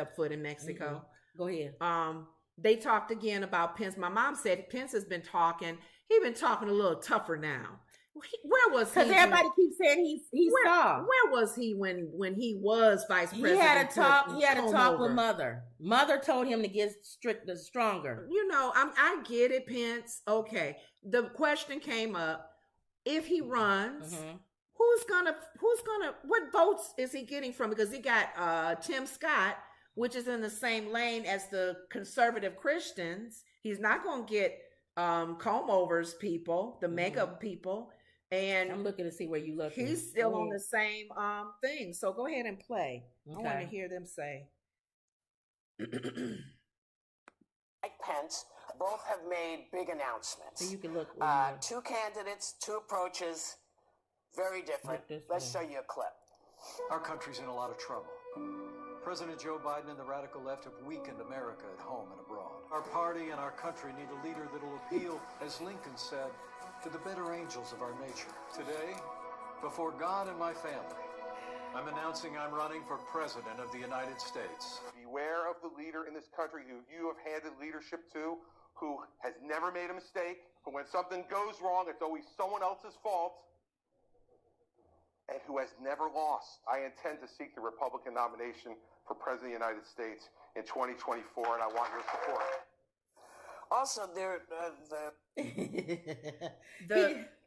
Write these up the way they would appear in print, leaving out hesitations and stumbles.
foot in Mexico. Go ahead. They talked again about Pence. My mom said Pence has been talking. He's been talking a little tougher now. Where was he? Because everybody keeps saying he's soft. Where was he when he was vice president? He had a talk with Mother. Mother told him to get stronger. You know, I get it, Pence. Okay. The question came up: if he runs, who's gonna? What votes is he getting from? Because he got Tim Scott, which is in the same lane as the conservative Christians. He's not gonna get comb overs people, the makeup people. And I'm looking to see where you look. He's still on the same thing. So go ahead and play. Okay. I want to hear them say. Mike Pence both have made big announcements. So you can look. Two candidates, two approaches, very different. Let's show you a clip. Our country's in a lot of trouble. President Joe Biden and the radical left have weakened America at home and abroad. Our party and our country need a leader that will appeal, as Lincoln said, to the better angels of our nature. Today, before God and my family, I'm announcing I'm running for President of the United States. Beware of the leader in this country who you have handed leadership to, who has never made a mistake, who when something goes wrong, it's always someone else's fault, and who has never lost. I intend to seek the Republican nomination for President of the United States in 2024, and I want your support. Also,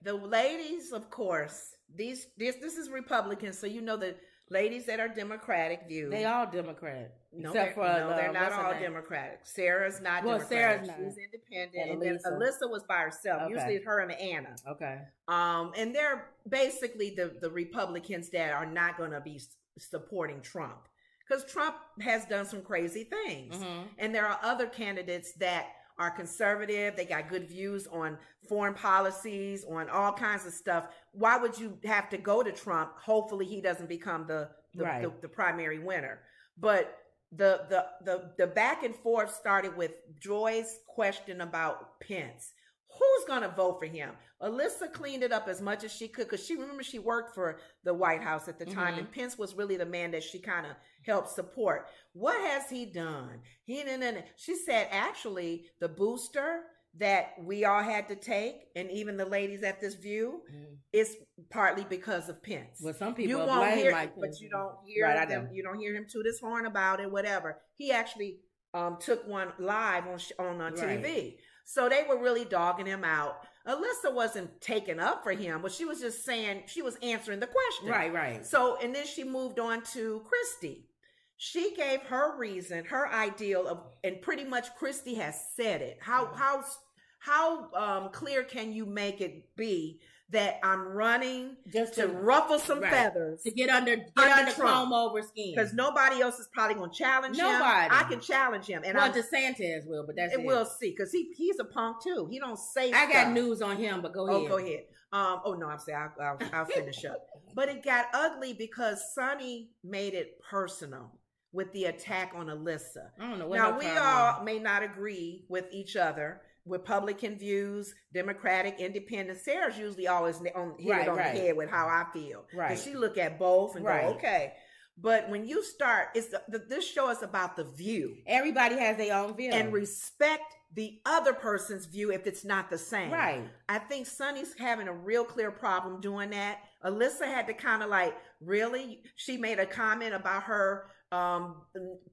the ladies, of course, this is Republicans, so you know the ladies that are Democratic view. They all Democrat. No, they're not all Democratic. Sarah's not Democratic. Sarah's not. She's independent. And then Alyssa was by herself. Okay. Usually it's her and Anna. Okay. And they're basically the Republicans that are not going to be supporting Trump. Because Trump has done some crazy things. And there are other candidates that are conservative. They got good views on foreign policies, on all kinds of stuff. Why would you have to go to Trump? Hopefully he doesn't become the primary winner. But the back and forth started with Joy's question about Pence. Who's going to vote for him? Alyssa cleaned it up as much as she could because she worked for the White House at the time, and Pence was really the man that she kind of helped support. What has he done? She said, actually, the booster that we all had to take, and even the ladies at this view, is partly because of Pence. Well, some people blame hear, Mike Pence, but you don't hear them. You don't hear him toot his horn about it. Whatever. He actually took one live on TV. So they were really dogging him out. Alyssa wasn't taken up for him, but she was just saying, she was answering the question. Right. So, and then she moved on to Christie. She gave her reason, her ideal of, and pretty much Christie has said it. How clear can you make it be that I'm running just to ruffle some feathers, to get under comb over skin, because nobody else is probably going to challenge him. I can challenge him, and DeSantis will, but that's it. We'll see, because he's a punk too. He don't say. I got news on him, but go ahead. Go ahead. I'm saying I'll finish up. But it got ugly because Sonny made it personal with the attack on Alyssa. I don't know. Now we all may not agree with each other. Republican views, Democratic, Independent. Sarah's usually always hit on the head with how I feel. Because she look at both and go, okay. But when you start, this show is about the view. Everybody has their own view. And respect the other person's view if it's not the same. Right. I think Sonny's having a real clear problem doing that. Alyssa had to kind of really? She made a comment about her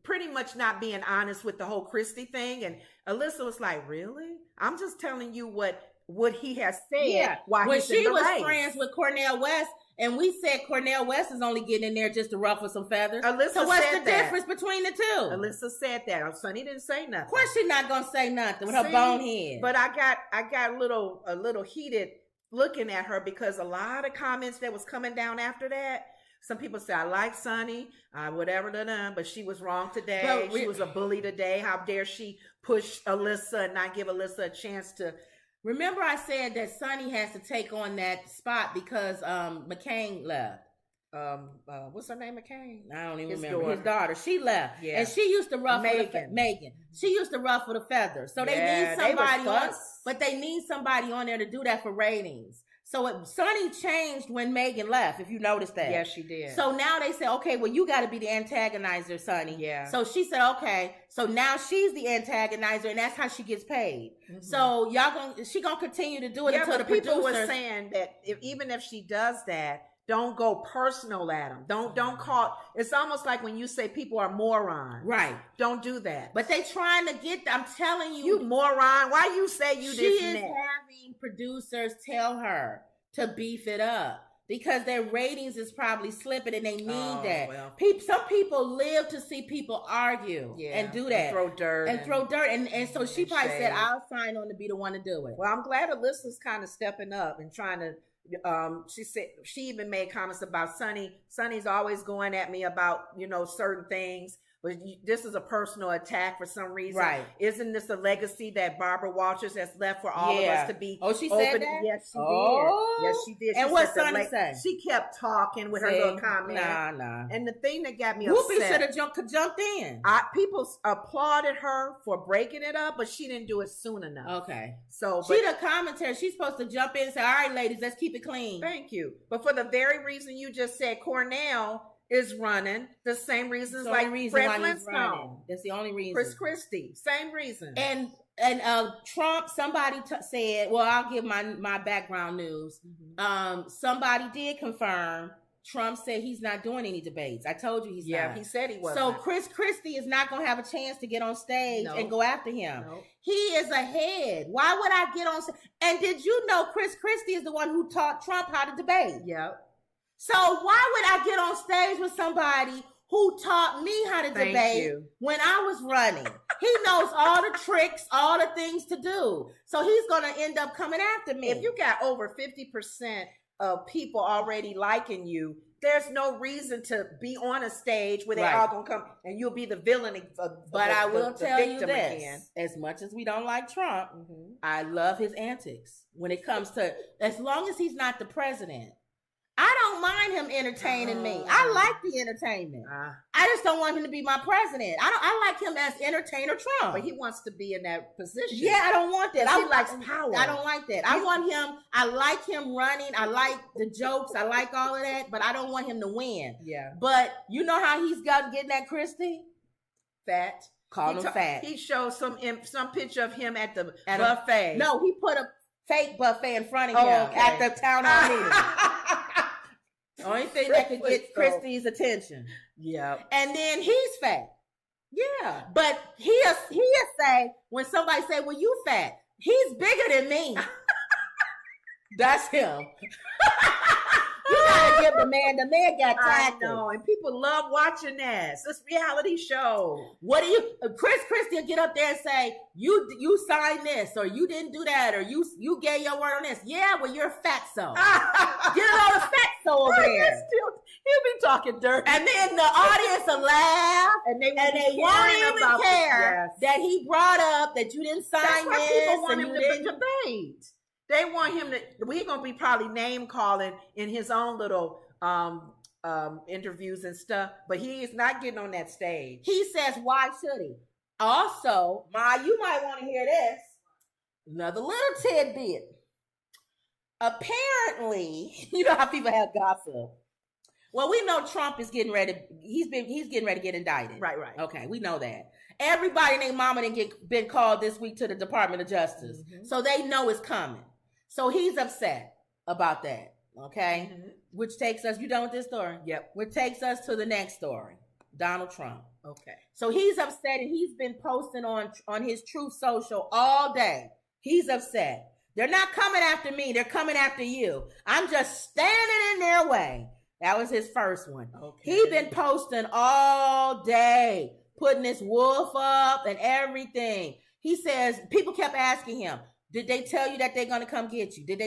pretty much not being honest with the whole Christie thing, and Alyssa was like, really? I'm just telling you what he has said. When she was friends with Cornel West, and we said Cornel West is only getting in there just to ruffle some feathers. So what's the difference between the two? Alyssa said that. Sonny didn't say nothing. Of course she's not gonna say nothing with her bone head. But I got a little heated looking at her, because a lot of comments that was coming down after that. Some people say, I like Sonny, whatever, but she was wrong today. She was a bully today. How dare she push Alyssa and not give Alyssa a chance to. Remember I said that Sonny has to take on that spot because McCain left. What's her name, McCain? I don't even remember. His daughter. She left. Yeah. And she used to ruffle Megan. She used to ruffle the feathers. So they need somebody on, but they need somebody on there to do that for ratings. So Sonny changed when Megan left, if you noticed that. Yes, she did. So now they say, okay, well, you got to be the antagonizer, Sonny. Yeah. So she said, okay. So now she's the antagonizer, and that's how she gets paid. Mm-hmm. So she gonna continue to do it until the people were saying that even if she does that, don't go personal at them. Don't call. It's almost like when you say people are morons. Right. Don't do that. But they trying to get. I'm telling you, you moron. Why you say you? She is having producers tell her to beef it up because their ratings is probably slipping, and they need that. Well. Some people live to see people argue and do that, and throw dirt, and so she probably said, "I'll sign on to be the one to do it." Well, I'm glad Alyssa's kind of stepping up and trying to. She said she even made comments about Sonny. Sonny's always going at me about certain things, but this is a personal attack for some reason. Right? Isn't this a legacy that Barbara Walters has left for all of us to be? Oh, she open? said that. Yes, she did. Yes, she did. And what Sonny said? She kept talking with her little comment. Nah. And the thing that got me Whoopi upset, should have jumped in. People applauded her for breaking it up, but she didn't do it soon enough. Okay. So she the commentary. She's supposed to jump in and say, "All right, ladies, let's keep it clean." Thank you. But for the very reason you just said, Cornell is running the same reasons like Fred Flintstone. That's the only reason. Chris Christie, same reason. And Trump, somebody said, well, I'll give my background news. Mm-hmm. Somebody did confirm. Trump said he's not doing any debates. I told you he's not. Yeah, he said he wasn't. So Chris Christie is not going to have a chance to get on stage and go after him. No. He is ahead. Why would I get on stage? And did you know Chris Christie is the one who taught Trump how to debate? Yep. So why would I get on stage with somebody who taught me how to debate when I was running? He knows all the tricks, all the things to do. So he's going to end up coming after me. If you got over 50% of people already liking you, there's no reason to be on a stage where they're all going to come and you'll be the villain. But I will tell you this, again. As much as we don't like Trump, I love his antics when it comes to, as long as he's not the president. I don't mind him entertaining me. I like the entertainment. I just don't want him to be my president. I like him as entertainer Trump. But he wants to be in that position. Yeah, I don't want that. He likes power. I don't like that. I want him. I like him running. I like the jokes. I like all of that. But I don't want him to win. Yeah. But you know how he's getting at Christie? Fat. Call him fat. He showed some picture of him at the buffet. No, he put a fake buffet in front of him at the town hall meeting. Only thing that could get Christie's attention. Yeah. And then he's fat. Yeah. But he'll say, when somebody say, well, you fat, he's bigger than me. That's him. You gotta give the man got tackled. I know, and people love watching that. It's this reality show. What do you, Chris Christie will get up there and say, you signed this, or you didn't do that, or you gave your word on this. Yeah, well, you're fatso. Get all the fatso over there. He'll be talking dirt. And then the audience will laugh, and they won't even care that he brought up that you didn't sign That's why this. People want him to debate. They want him to. We're gonna be probably name calling in his own little interviews and stuff, but he is not getting on that stage. He says, "Why should he?" Also, you might want to hear this. Another little tidbit. Apparently, you know how people have gossip. Well, we know Trump is getting ready. He's getting ready to get indicted. Right. Okay, we know that. Everybody and their mama didn't been called this week to the Department of Justice, so they know it's coming. So he's upset about that. Okay, which takes us. You done with this story? Yep. Which takes us to the next story. Donald Trump. Okay. So he's upset, and he's been posting on his Truth Social all day. He's upset. They're not coming after me. They're coming after you. I'm just standing in their way. That was his first one. Okay. He been posting all day, putting this wolf up and everything. He says, people kept asking him, did they tell you that they're going to come get you? Did they